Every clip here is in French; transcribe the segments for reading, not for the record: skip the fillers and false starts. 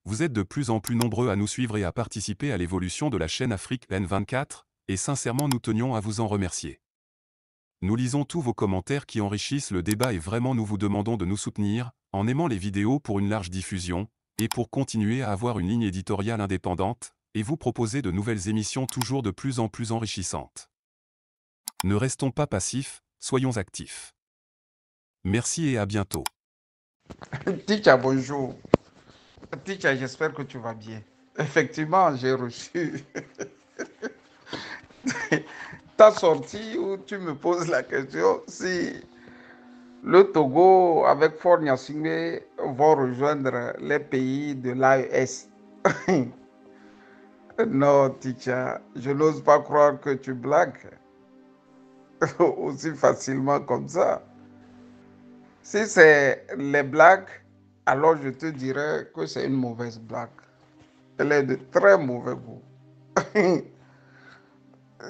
Vous êtes de plus en plus nombreux à nous suivre et à participer à l'évolution de la chaîne Afrique N24, et sincèrement nous tenions à vous en remercier. Nous lisons tous vos commentaires qui enrichissent le débat et vraiment nous vous demandons de nous soutenir, en aimant les vidéos pour une large diffusion, et pour continuer à avoir une ligne éditoriale indépendante, et vous proposer de nouvelles émissions toujours de plus en plus enrichissantes. Ne restons pas passifs, soyons actifs. Merci et à bientôt. Ticha, bonjour. Ticha, j'espère que tu vas bien. Effectivement, j'ai reçu ta sortie où tu me poses la question si le Togo avec Faure Gnassingbé vont rejoindre les pays de l'AES. Non, Ticha, je n'ose pas croire que tu blagues aussi facilement comme ça. Si c'est les blagues, alors je te dirais que c'est une mauvaise blague. Elle est de très mauvais goût.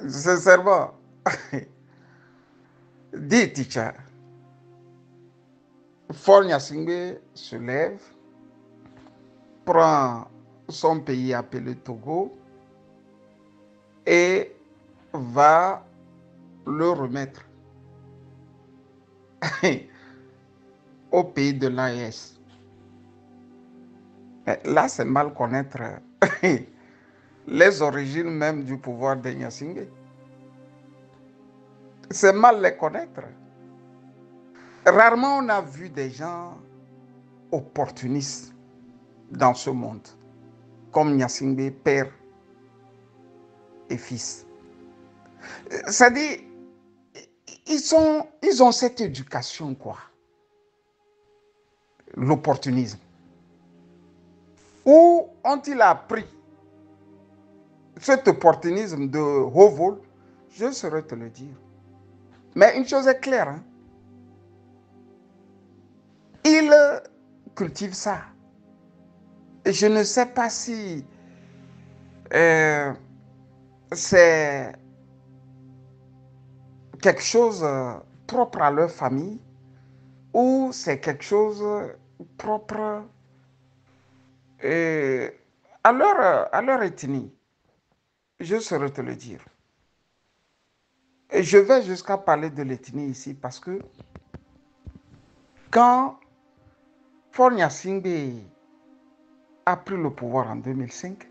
Sincèrement. Dis, Ticha, Faure Gnassingbé se lève, prend son pays appelé Togo et va le remettre au pays de l'AES. Là, c'est mal connaître les origines même du pouvoir de Gnassingbé. C'est mal les connaître. Rarement on a vu des gens opportunistes dans ce monde, comme Gnassingbé, père et fils. C'est-à-dire, ils ont cette éducation, quoi. L'opportunisme. Où ont-ils appris cet opportunisme de haut vol? Je saurais te le dire. Mais une chose est claire, hein? Ils cultivent ça. Et je ne sais pas si c'est quelque chose propre à leur famille ou c'est quelque chose propre à leur ethnie. Je saurais te le dire. Et je vais jusqu'à parler de l'ethnie ici parce que quand Faure Gnassingbé a pris le pouvoir en 2005,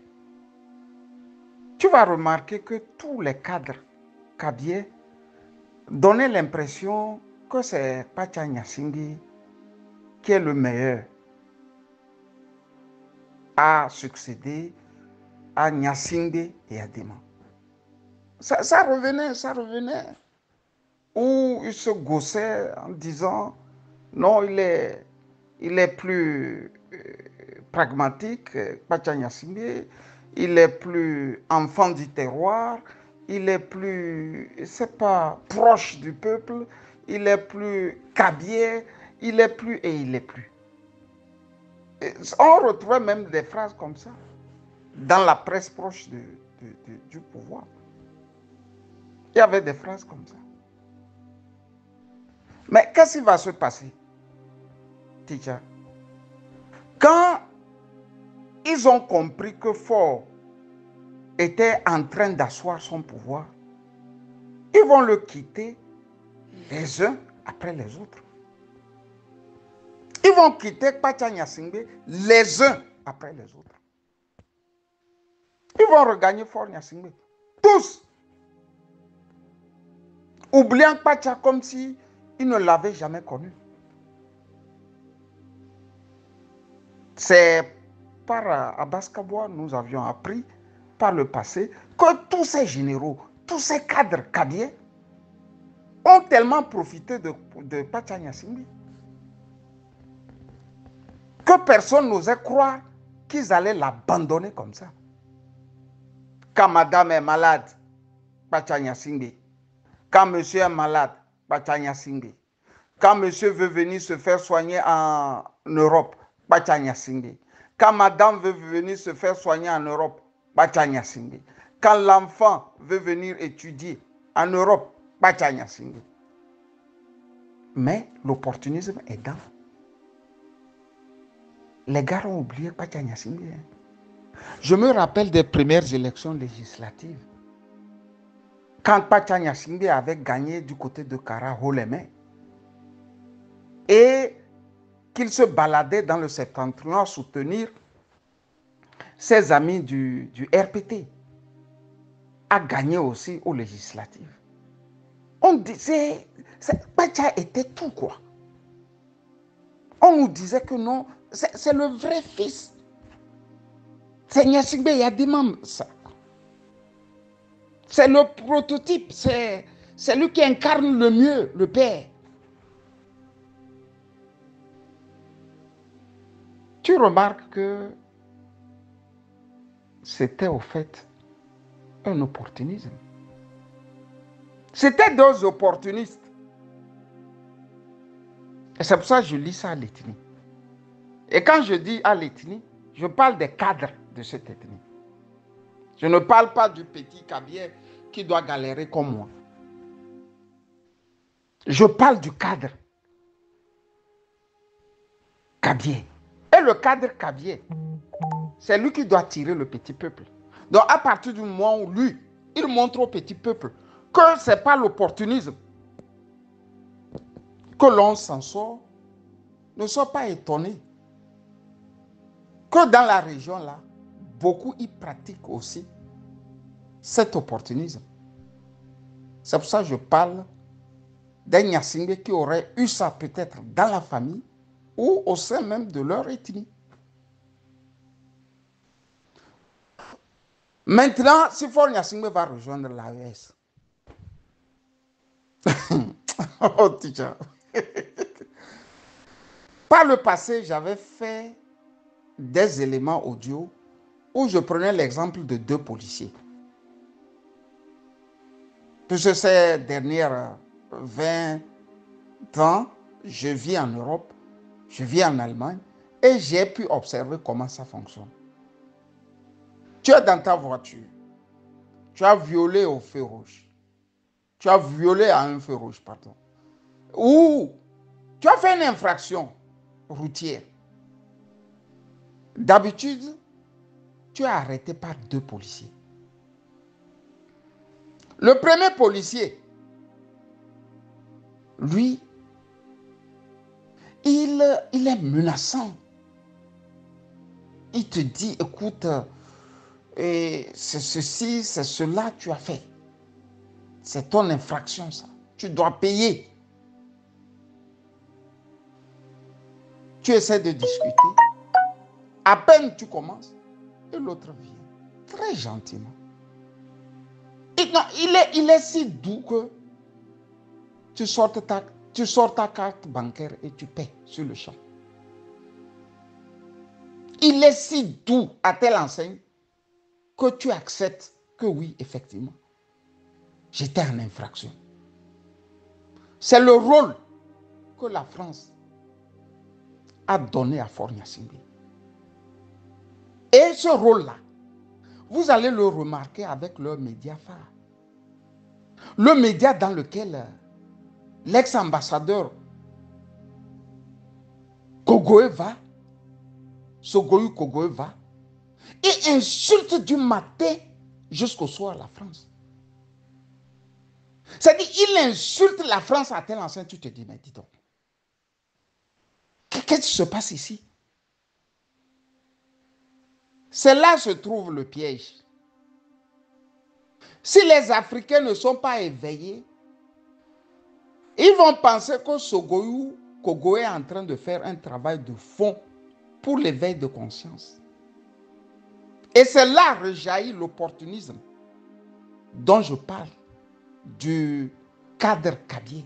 tu vas remarquer que tous les cadres kabyais donnaient l'impression que c'est Pacha Gnassingbé qui est le meilleur à succéder à Gnassingbé et à Dema. Ça revenait. Où il se gaussait en disant non, il est plus pragmatique, Pacha Gnassingbé, il est plus enfant du terroir, il est plus, c'est pas proche du peuple, il est plus cabier, il est plus et il est plus. Et on retrouvait même des phrases comme ça dans la presse proche du pouvoir. Il y avait des phrases comme ça. Mais qu'est-ce qui va se passer, Ticha? Quand ils ont compris que Faure était en train d'asseoir son pouvoir, ils vont le quitter les uns après les autres. Ils vont quitter Pacha Gnassingbé les uns après les autres. Ils vont regagner Faure Gnassingbé. Tous. Oubliant Pacha comme si ils ne l'avaient jamais connu. C'est par Abbas Kaboua, nous avions appris par le passé que tous ces généraux, tous ces cadres cadiens ont tellement profité de Pacha Gnassingbé que personne n'osait croire qu'ils allaient l'abandonner comme ça. Quand madame est malade, Pacha Gnassingbé. Quand monsieur est malade, Pacha Gnassingbé. Quand monsieur veut venir se faire soigner en Europe, Pacha Gnassingbé. Quand madame veut venir se faire soigner en Europe, Pacha Gnassingbé. Quand l'enfant veut venir étudier en Europe, Pacha Gnassingbé. Mais l'opportunisme est dans. Les gars ont oublié Pacha Gnassingbé. Je me rappelle des premières élections législatives. Quand Pacha Gnassingbé avait gagné du côté de Kara haut les mains et qu'il se baladait dans le septentrion à soutenir ses amis du RPT, a gagné aussi aux législatives. On disait, Pacha était tout quoi. On nous disait que non, c'est le vrai fils. C'est Gnassingbé Yadimam, ça. C'est le prototype, c'est lui qui incarne le mieux le père. Tu remarques que c'était au fait un opportunisme. C'était deux opportunistes. Et c'est pour ça que je lis ça à l'ethnie. Et quand je dis à l'ethnie, je parle des cadres de cette ethnie. Je ne parle pas du petit Kabier qui doit galérer comme moi. Je parle du cadre Kabier. Et le cadre Kabier, c'est lui qui doit tirer le petit peuple. Donc à partir du moment où lui, il montre au petit peuple que ce n'est pas l'opportunisme, que l'on s'en sort, ne sois pas étonné que dans la région là, beaucoup y pratiquent aussi cet opportunisme. C'est pour ça que je parle d'un Gnassingbé qui aurait eu ça peut-être dans la famille ou au sein même de leur ethnie. Maintenant, si Faure Gnassingbé va rejoindre l'AES, oh, teacher. Par le passé, j'avais fait des éléments audio où je prenais l'exemple de deux policiers. Puisque ces dernières 20 ans, je vis en Europe, je vis en Allemagne et j'ai pu observer comment ça fonctionne. Tu es dans ta voiture, tu as violé au feu rouge, tu as violé à un feu rouge, pardon, ou tu as fait une infraction routière. D'habitude, tu es arrêté par deux policiers. Le premier policier, lui, il est menaçant. Il te dit, écoute, c'est ceci, c'est cela que tu as fait. C'est ton infraction, ça. Tu dois payer. Tu essaies de discuter. À peine tu commences, et l'autre vient très gentiment. Et non, il est si doux que tu sors ta carte bancaire et tu paies sur le champ. Il est si doux à telle enseigne que tu acceptes que oui, effectivement, j'étais en infraction. C'est le rôle que la France a donné à Faure Gnassingbé. Et ce rôle-là, vous allez le remarquer avec leur média phare. Le média dans lequel l'ex-ambassadeur Kogoé va, Sogoyou Kogoé va, et insulte du matin jusqu'au soir la France. C'est-à-dire, il insulte la France à telle enseigne, tu te dis, mais dis donc, qu'est-ce qui se passe ici? C'est là que se trouve le piège. Si les Africains ne sont pas éveillés, ils vont penser que Sogoyou Kogoé est en train de faire un travail de fond pour l'éveil de conscience. Et c'est là rejaillit l'opportunisme dont je parle, du cadre Kabier.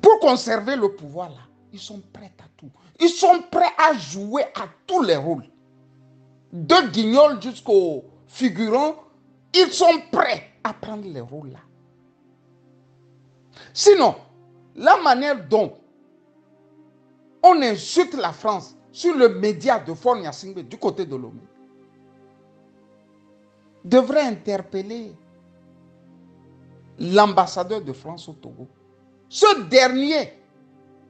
Pour conserver le pouvoir là, ils sont prêts à tout. Ils sont prêts à jouer à tous les rôles. De Guignol jusqu'aux figurants, ils sont prêts à prendre les rôles là. Sinon, la manière dont on insulte la France sur le média de Faure Gnassingbé du côté de Lomé devrait interpeller l'ambassadeur de France au Togo. Ce dernier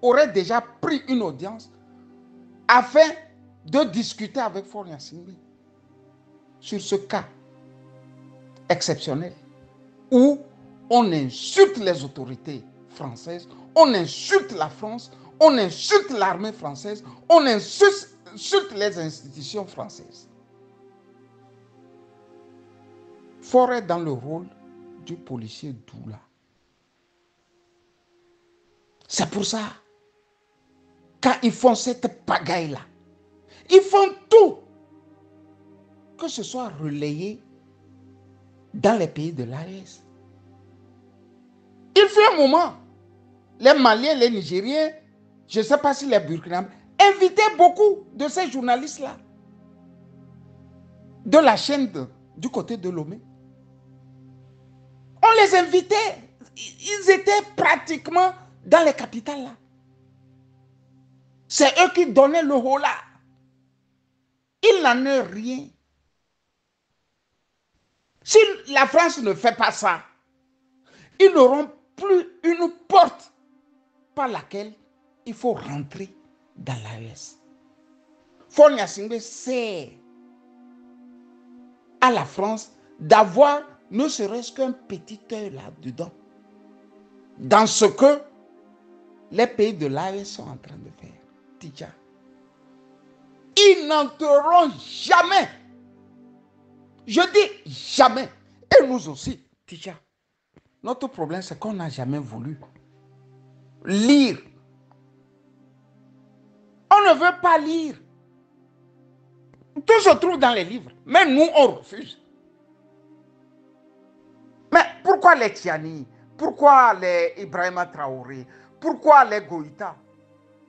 aurait déjà pris une audience afin de discuter avec Faure Gnassingbé sur ce cas exceptionnel où on insulte les autorités françaises, on insulte la France, on insulte l'armée française, on insulte les institutions françaises. Faure est dans le rôle du policier Doula. C'est pour ça, quand ils font cette pagaille-là, ils font tout que ce soit relayé dans les pays de l'AES. Il fut un moment, les Maliens, les Nigériens, je ne sais pas si les Burkinabés, invitaient beaucoup de ces journalistes-là de la chaîne du côté de Lomé. On les invitait. Ils étaient pratiquement dans les capitales là. C'est eux qui donnaient le haut là. Il n'en est rien. Si la France ne fait pas ça, ils n'auront plus une porte par laquelle il faut rentrer dans l'AES. Faure Gnassingbé sert à la France d'avoir ne serait-ce qu'un petit œil là-dedans, dans ce que les pays de l'AES sont en train de faire. Tidja. Ils n'entreront jamais. Je dis jamais. Et nous aussi, Tidja. Notre problème, c'est qu'on n'a jamais voulu lire. On ne veut pas lire. Tout se trouve dans les livres. Mais nous, on refuse. Mais pourquoi les Tiani? Pourquoi les Ibrahima Traoré? Pourquoi les Goïta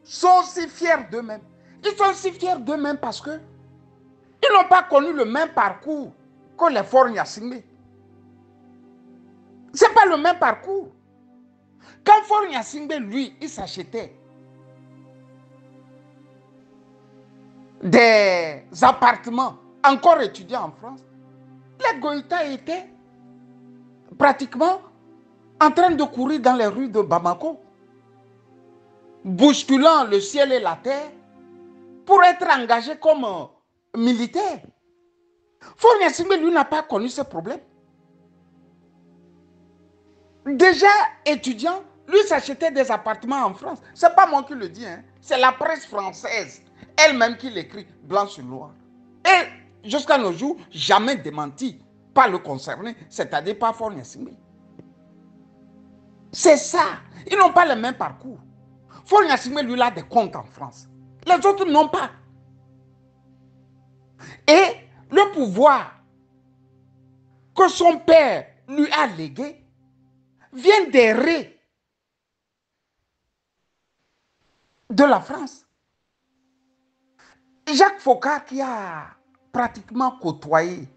sont si fiers d'eux-mêmes? Ils sont si fiers d'eux-mêmes parce que ils n'ont pas connu le même parcours que les Faure Gnassingbé. Ce n'est pas le même parcours. Quand Faure Gnassingbé, lui, il s'achetait des appartements encore étudiants en France, les Goïta étaient pratiquement en train de courir dans les rues de Bamako, bousculant le ciel et la terre pour être engagés comme militaires. Faure Gnassingbé, lui, n'a pas connu ce problème. Déjà étudiant, lui s'achetait des appartements en France. Ce n'est pas moi qui le dis, hein. C'est la presse française elle-même qui l'écrit blanc sur noir. Et jusqu'à nos jours, jamais démenti par le concerné, c'est-à-dire par Faure Gnassingbé. C'est ça. Ils n'ont pas le même parcours. Faure Gnassingbé, lui, a des comptes en France. Les autres n'ont pas. Et le pouvoir que son père lui a légué vient d'errer de la France. Jacques Foccart, qui a pratiquement côtoyé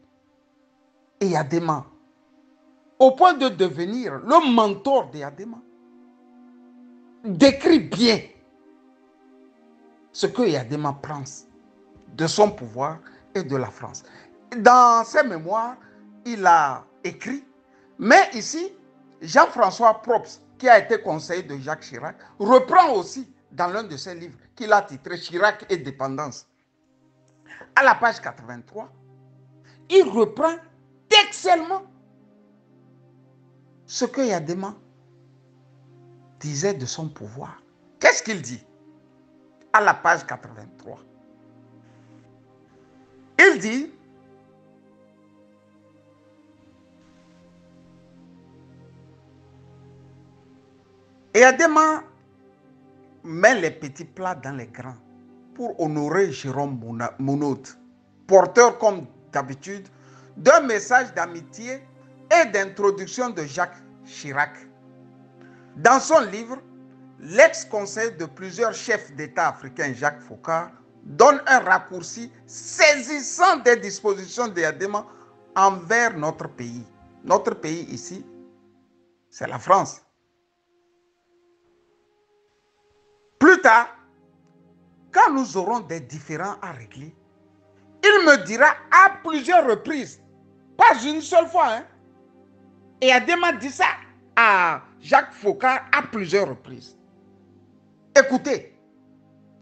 Eyadema au point de devenir le mentor d'Eyadema, décrit bien ce que Eyadema pense de son pouvoir et de la France. Dans ses mémoires, il a écrit, mais ici, Jean-François Probst, qui a été conseiller de Jacques Chirac, reprend aussi dans l'un de ses livres qu'il a titré Chirac et dépendance. À la page 83, il reprend textuellement ce que Eyadema disait de son pouvoir. Qu'est-ce qu'il dit? À la page 83. Il dit: Eyadema met les petits plats dans les grands pour honorer Jérôme Monod, porteur comme d'habitude d'un message d'amitié et d'introduction de Jacques Chirac. Dans son livre, l'ex-conseiller de plusieurs chefs d'État africains, Jacques Foccart, donne un raccourci saisissant des dispositions d'Eyadema envers notre pays. Notre pays ici, c'est la France. Plus tard, quand nous aurons des différends à régler, il me dira à plusieurs reprises, pas une seule fois, hein. Eyadema dit ça à Jacques Foccart à plusieurs reprises. Écoutez,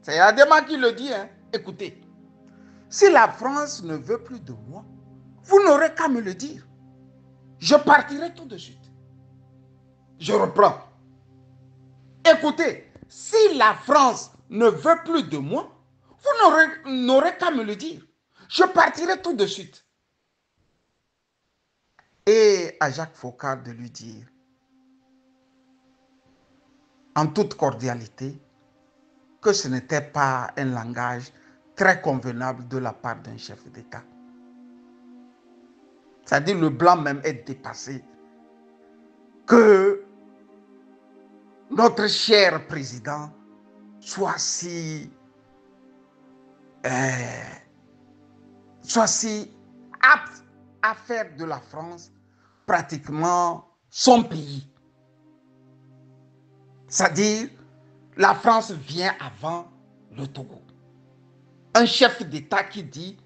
C'est Adema qui le dit, hein. Écoutez, si la France ne veut plus de moi, vous n'aurez qu'à me le dire. Je partirai tout de suite. Je reprends. Écoutez, si la France ne veut plus de moi, vous n'aurez qu'à me le dire. Je partirai tout de suite. Et à Jacques Foccart de lui dire, en toute cordialité, que ce n'était pas un langage très convenable de la part d'un chef d'État. C'est-à-dire le blanc même est dépassé. Que notre cher président soit si apte à faire de la France pratiquement son pays. C'est-à-dire, la France vient avant le Togo. Un chef d'État qui dit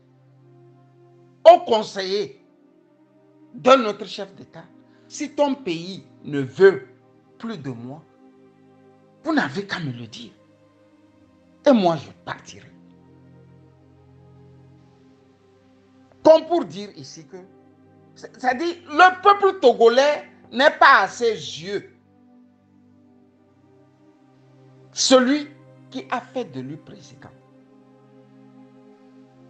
au conseiller d'un autre chef d'État, si ton pays ne veut plus de moi, vous n'avez qu'à me le dire. Et moi, je partirai. Comme pour dire ici que, c'est-à-dire, le peuple togolais n'est pas à ses yeux celui qui a fait de lui président.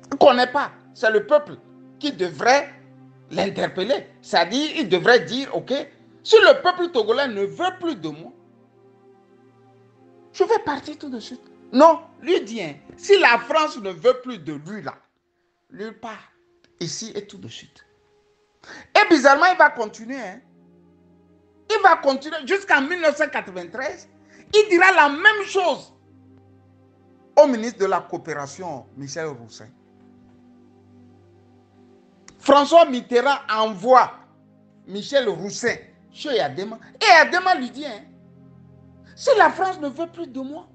Il ne connaît pas. C'est le peuple qui devrait l'interpeller. C'est-à-dire, il devrait dire, ok, si le peuple togolais ne veut plus de moi, je vais partir tout de suite. Non, lui dit, hein, si la France ne veut plus de lui là, lui part ici et tout de suite. Et bizarrement, il va continuer. Hein. Il va continuer jusqu'en 1993. Il dira la même chose au ministre de la Coopération, Michel Roussin. François Mitterrand envoie Michel Roussin chez Adema. Et Adema lui dit, hein, si la France ne veut plus de moi,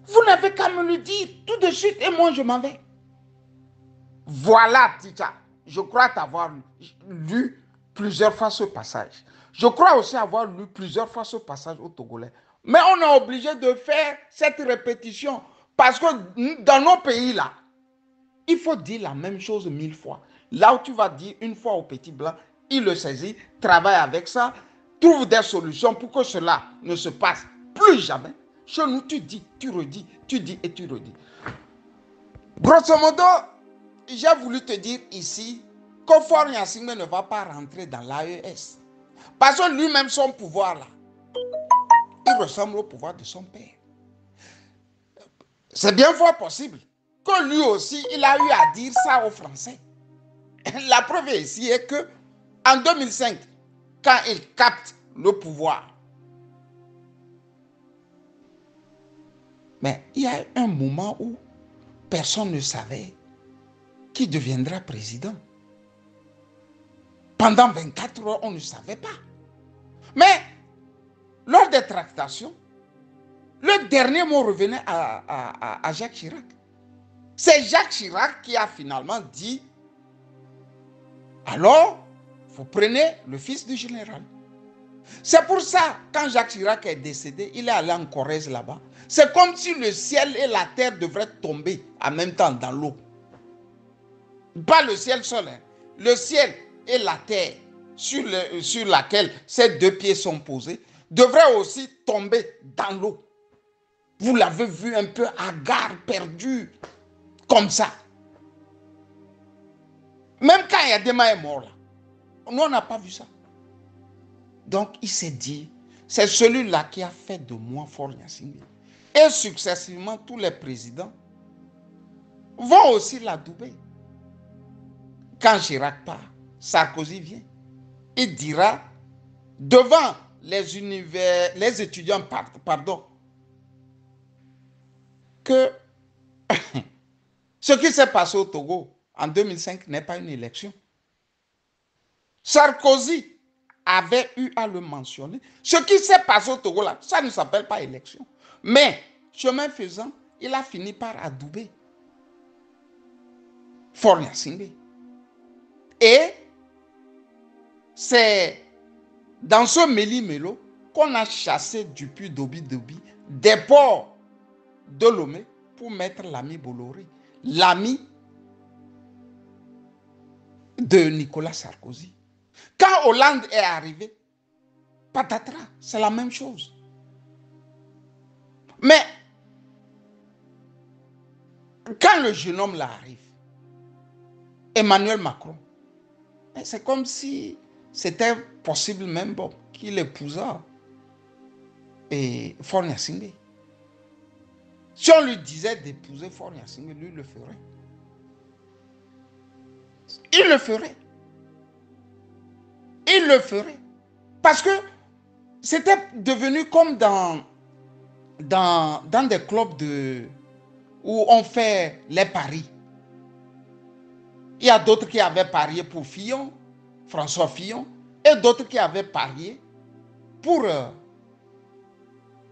vous n'avez qu'à me le dire tout de suite et moi je m'en vais. Voilà, Ticha. Je crois t'avoir lu plusieurs fois ce passage. Je crois aussi avoir lu plusieurs fois ce passage au Togolais. Mais on est obligé de faire cette répétition parce que dans nos pays là, il faut dire la même chose 1000 fois. Là où tu vas dire une fois au petit blanc, il le saisit, travaille avec ça, trouve des solutions pour que cela ne se passe plus jamais. Chez nous, tu dis, tu redis, tu dis et tu redis. Grosso modo, j'ai voulu te dire ici que Faure Gnassingbé ne va pas rentrer dans l'AES. Parce que lui-même, son pouvoir là, il ressemble au pouvoir de son père. C'est bien fort possible que lui aussi, il a eu à dire ça aux Français. La preuve ici est que en 2005, quand il capte le pouvoir, mais il y a un moment où personne ne savait qui deviendra président. Pendant 24 heures, on ne savait pas. Mais lors des tractations, le dernier mot revenait à Jacques Chirac. C'est Jacques Chirac qui a finalement dit, alors, vous prenez le fils du général. C'est pour ça, quand Jacques Chirac est décédé, il est allé en Corrèze là-bas. C'est comme si le ciel et la terre devraient tomber en même temps dans l'eau. Pas le ciel seul, hein. Le ciel et la terre sur laquelle ces deux pieds sont posés devraient aussi tomber dans l'eau. Vous l'avez vu un peu hagard, perdu, comme ça. Même quand Adema est mort là, nous on n'a pas vu ça. Donc il s'est dit, c'est celui-là qui a fait de moi Faure Gnassingbé. Et successivement, tous les présidents vont aussi l'adouber. Quand Chirac part, Sarkozy vient. Il dira devant les étudiants, que ce qui s'est passé au Togo en 2005 n'est pas une élection. Sarkozy avait eu à le mentionner. Ce qui s'est passé au Togo là, ça ne s'appelle pas élection. Mais, chemin faisant, il a fini par adouber Faure Gnassingbé. Et c'est dans ce méli-mélo qu'on a chassé du puits d'Obi-Dobi des porcs de Lomé pour mettre l'ami Bolloré, l'ami de Nicolas Sarkozy. Quand Hollande est arrivé, patatras, c'est la même chose. Mais quand le jeune homme là arrive, Emmanuel Macron, c'est comme si c'était possible même bon, qu'il épousât Faure Gnassingbé. Si on lui disait d'épouser Faure Gnassingbé, lui le ferait. Il le ferait. Il le ferait. Parce que c'était devenu comme dans des clubs où on fait les paris. Il y a d'autres qui avaient parié pour Fillon, François Fillon, et d'autres qui avaient parié pour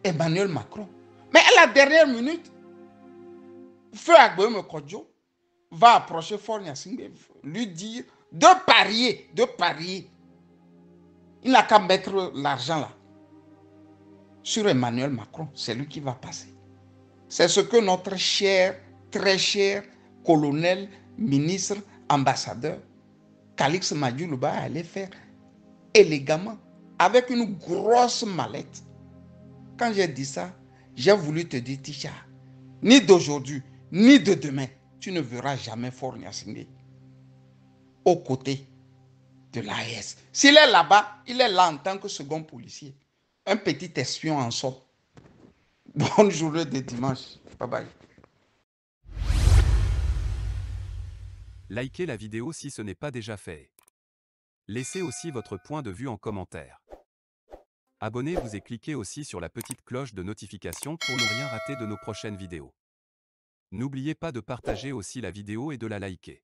Emmanuel Macron. Mais à la dernière minute, Feu Agboyome Kodjo va approcher Faure Gnassingbé, lui dire de parier. Il n'a qu'à mettre l'argent là sur Emmanuel Macron. C'est lui qui va passer. C'est ce que notre cher, très cher colonel, ministre, ambassadeur, Calix Madjoulouba allait faire élégamment, avec une grosse mallette. Quand j'ai dit ça, j'ai voulu te dire, Ticha, ni d'aujourd'hui, ni de demain, tu ne verras jamais Faure Gnassingbé aux côtés de l'AES. S'il est là-bas, il est là en tant que second policier. Un petit espion en somme. Bonne journée de dimanche. Bye bye. Likez la vidéo si ce n'est pas déjà fait. Laissez aussi votre point de vue en commentaire. Abonnez-vous et cliquez aussi sur la petite cloche de notification pour ne rien rater de nos prochaines vidéos. N'oubliez pas de partager aussi la vidéo et de la liker.